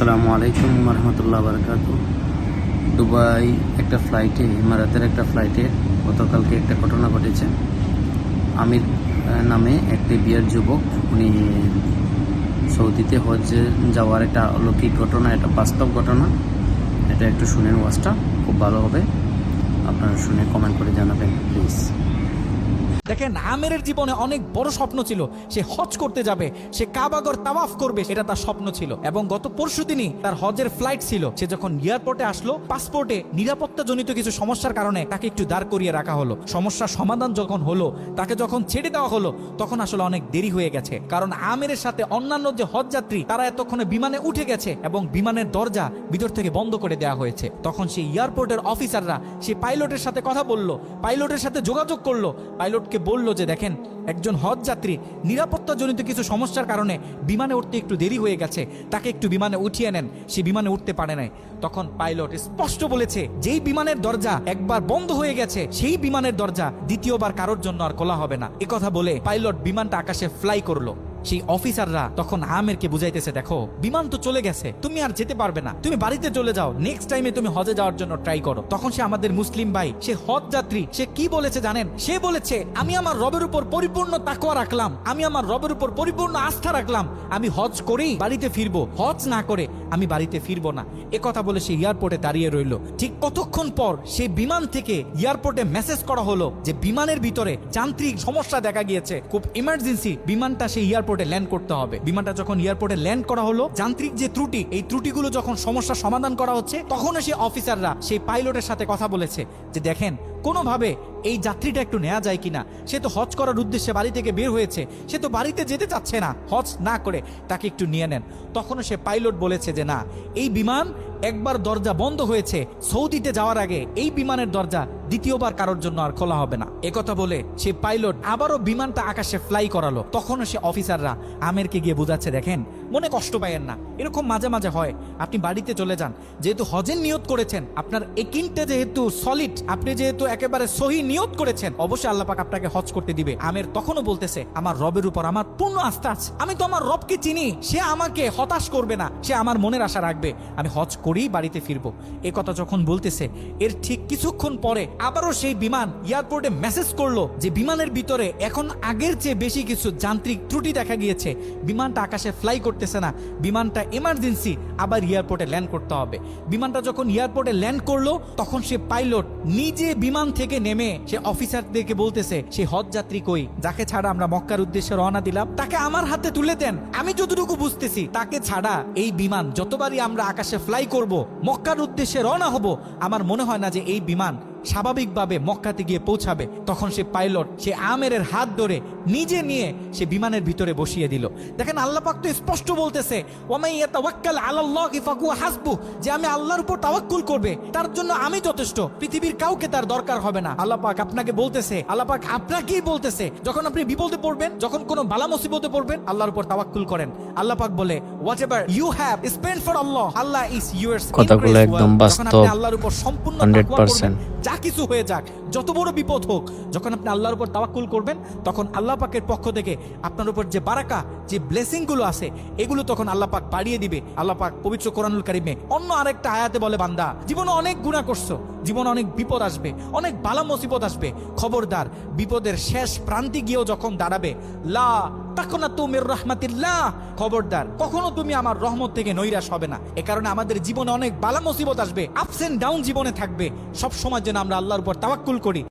আসসালামু আলাইকুম রহমতুল্লাহ বারকাতু। দুবাই একটা ফ্লাইটে, ইমারাতের একটা ফ্লাইটে গতকালকে একটা ঘটনা ঘটেছে। আমির নামে একটি বিয়ের যুবক, উনি সৌদিতে হজে যাওয়ার একটা অলৌকিক ঘটনা, এটা বাস্তব ঘটনা। এটা একটু শুনেন, ওয়াজটা খুব ভালো হবে, আপনারা শুনে কমেন্ট করে জানাবেন প্লিজ। দেখেন, আমেরের জীবনে অনেক বড় স্বপ্ন ছিল, সে হজ করতে যাবে, সে কাবাগর তাওয়াফ করবে, এটা তার স্বপ্ন ছিল। এবং গত পরশুদিনই তার হজের ফ্লাইট ছিল। সে যখন এয়ারপোর্টে আসলো, পাসপোর্টে নিরাপত্তাজনিত কিছু সমস্যার কারণে তাকে একটু দাঁড় করিয়ে রাখা হলো। সমস্যার সমাধান যখন হলো, তাকে যখন ছেড়ে দেওয়া হলো, তখন আসলে অনেক দেরি হয়ে গেছে। কারণ আমেরের সাথে অন্যান্য যে হজ যাত্রী, তারা এতক্ষণে বিমানে উঠে গেছে এবং বিমানের দরজা ভিতর থেকে বন্ধ করে দেওয়া হয়েছে। তখন সেই এয়ারপোর্টের অফিসাররা সেই পাইলটের সাথে কথা বললো, পাইলটের সাথে যোগাযোগ করলো, পাইলটকে বলল যে দেখেন, একজন হজ যাত্রী নিরাপত্তাজনিত কিছু সমস্যার কারণে বিমানে উঠতে একটু দেরি হয়ে গেছে, তাকে একটু বিমানে উঠিয়ে নেন, সে বিমানে উঠতে পারে নাই। তখন পাইলট স্পষ্ট বলেছে, যেই বিমানের দরজা একবার বন্ধ হয়ে গেছে, সেই বিমানের দরজা দ্বিতীয়বার কারোর জন্য আর খোলা হবে না। কথা বলে পাইলট বিমানটা আকাশে ফ্লাই করলো। সেই অফিসাররা তখন আমেরকে বুঝাইতেছে, দেখো বিমান তো চলে গেছে, তুমি আর যেতে পারবে না, তুমি বাড়িতে চলে যাও, নেক্সট টাইমে তুমি হজে যাওয়ার জন্য ট্রাই করো। তখন সে আমাদের মুসলিম ভাই, সে হজ যাত্রী, সে কি বলেছে জানেন? সে বলেছে, আমি আমার রবের উপর পরিপূর্ণ তাকওয়া রাখলাম, আমি আমার রবের উপর পরিপূর্ণ আস্থা রাখলাম, আমি হজ করেই বাড়িতে ফিরবো, হজ না করে আমি বাড়িতে ফিরবো না। কথা বলে সে এয়ারপোর্টে দাঁড়িয়ে রইল। ঠিক কতক্ষণ পর সেই বিমান থেকে এয়ারপোর্টে মেসেজ করা হলো যে বিমানের ভিতরে যান্ত্রিক সমস্যা দেখা গিয়েছে, খুব ইমার্জেন্সি বিমানটা সেই এয়ারপোর্টে ল্যান্ড করতে হবে। বিমানটা যখন এয়ারপোর্টে ল্যান্ড করা হলো, যান্ত্রিক যে ত্রুটি, এই ত্রুটিগুলো যখন সমস্যা সমাধান করা হচ্ছে, তখন সেই অফিসাররা সেই পাইলটের সাথে কথা বলেছে যে দেখেন, কোনোভাবে এই যাত্রীটা একটু নেওয়া যায় কিনা, সে তো হজ করার উদ্দেশ্যে বাড়ি থেকে বের হয়েছে, সে তো বাড়িতে যেতে চাচ্ছে না, হজ না করে তাকে একটু নিয়ে নেন। তখনও সে পাইলট বলেছে যে না, এই বিমান একবার দরজা বন্ধ হয়েছে, সৌদিতে যাওয়ার আগে এই বিমানের দরজা দ্বিতীয়বার কারোর জন্য আর খোলা হবে না। কথা বলে সে পাইলট আবারও বিমানটা আকাশে ফ্লাই করালো। তখনও সে অফিসাররা আমেরকে গিয়ে বোঝাচ্ছে, দেখেন মনে কষ্ট পাইয়েন না, এরকম মাঝে মাঝে হয়, আপনি বাড়িতে চলে যান, যেহেতু হজের নিয়ত করেছেন, আপনার একিনটা যেহেতু সলিড, আপনি যেহেতু একেবারে সহি নিয়ত করেছেন, অবশ্যই আল্লাহ পাক আপনাকে হজ করতে দিবে। আমের তখনও বলতেছে, আমার রবের উপর আমার পূর্ণ আস্থা আছে, আমি তো আমার রবকে চিনি, সে আমাকে হতাশ করবে না, সে আমার মনের আশা রাখবে, আমি হজ করেই বাড়িতে ফিরবো। কথা যখন বলতেছে, এর ঠিক কিছুক্ষণ পরে আবারও সেই বিমান এয়ারপোর্টে মেসেজ করলো যে বিমানের ভিতরে এখন আগের চেয়ে বেশি কিছু যান্ত্রিক ত্রুটি দেখা গিয়েছে, বিমানটা আকাশে ফ্লাই করতেছে না, বিমানটা এমার্জেন্সি আবার এয়ারপোর্টে ল্যান্ড করতে হবে। বিমানটা যখন এয়ারপোর্টে ল্যান্ড করলো, তখন সে পাইলট নিজে বিমান থেকে নেমে সে অফিসারদেরকে বলতেছে, সেই হজ যাত্রী কই, যাকে ছাড়া আমরা মক্কার উদ্দেশ্যে রওনা দিলাম, তাকে আমার হাতে তুলে দেন। আমি যতটুকু বুঝতেছি, তাকে ছাড়া এই বিমান যতবারই আমরা আকাশে ফ্লাই করব, মক্কার উদ্দেশ্যে রওনা হব, আমার মনে হয় না যে এই বিমান স্বাভাবিকভাবে মক্কাতে গিয়ে পৌঁছাবে। তখন সে পাইলট সে আমেরের হাত ধরে নিজে নিয়ে সে বিমানের ভিতরে বসিয়ে দিল। দেখেন, আল্লাহ পাক তো স্পষ্ট বলতেছে, ওয়ামাই ইয়াতাওয়াক্কাল আলাল্লাহি ফাহুয়া হাসবুহ, যে আমি আল্লাহর উপর তাওয়াক্কুল করবে, তার জন্য আমি যথেষ্ট, পৃথিবীর কাউকে তার দরকার হবে না। আল্লাহ পাক আপনাকে বলতেছে, আল্লাহ পাক আপনাকেই বলতেছে, যখন আপনি বিপদে পড়বেন, যখন কোনো বালা মুসিবতে পড়বেন, আল্লাহর উপর তাওয়াক্কুল করেন। আল্লাহ পাক বলে, whatever you have spent for আল্লাহ, আল্লাহ ইজ ইয়োর্স। কথাগুলো একদম বাস্তব, আল্লাহর উপর সম্পূর্ণ 100%। যা কিছু হয়ে যাক, যত বড় বিপদ হোক, যখন আপনি আল্লাহর উপর তাওয়াক্কুল করবেন, তখন আল্লাহ পাকের পক্ষ থেকে আপনার উপর যে বারাকা, যে ব্লেসিং গুলো আছে, এগুলো তখন আল্লাহ পাক বাড়িয়ে দিবে। আল্লাহ পাক পবিত্র কোরআনুল কারিমে অন্য আরেকটা আয়াতে বলে, বান্দা জীবনে অনেক গুনাহ করছো, জীবনে অনেক বিপদ আসবে, অনেক বালা মুসিবত আসবে, খবরদার বিপদের শেষ প্রান্তে গিয়েও যখন দাঁড়াবে, লা তাকনাতু মির রাহমাতিল্লাহ, খবরদার কখনো তুমি আমার রহমত থেকে নৈরাশ হবে না। কারণে আমাদের জীবনে অনেক বালা মুসিবত আসবে, আপস এন্ড ডাউন জীবনে থাকবে, সব সময় যেন আমরা আল্লাহর উপর তাওয়াক্কুল করি।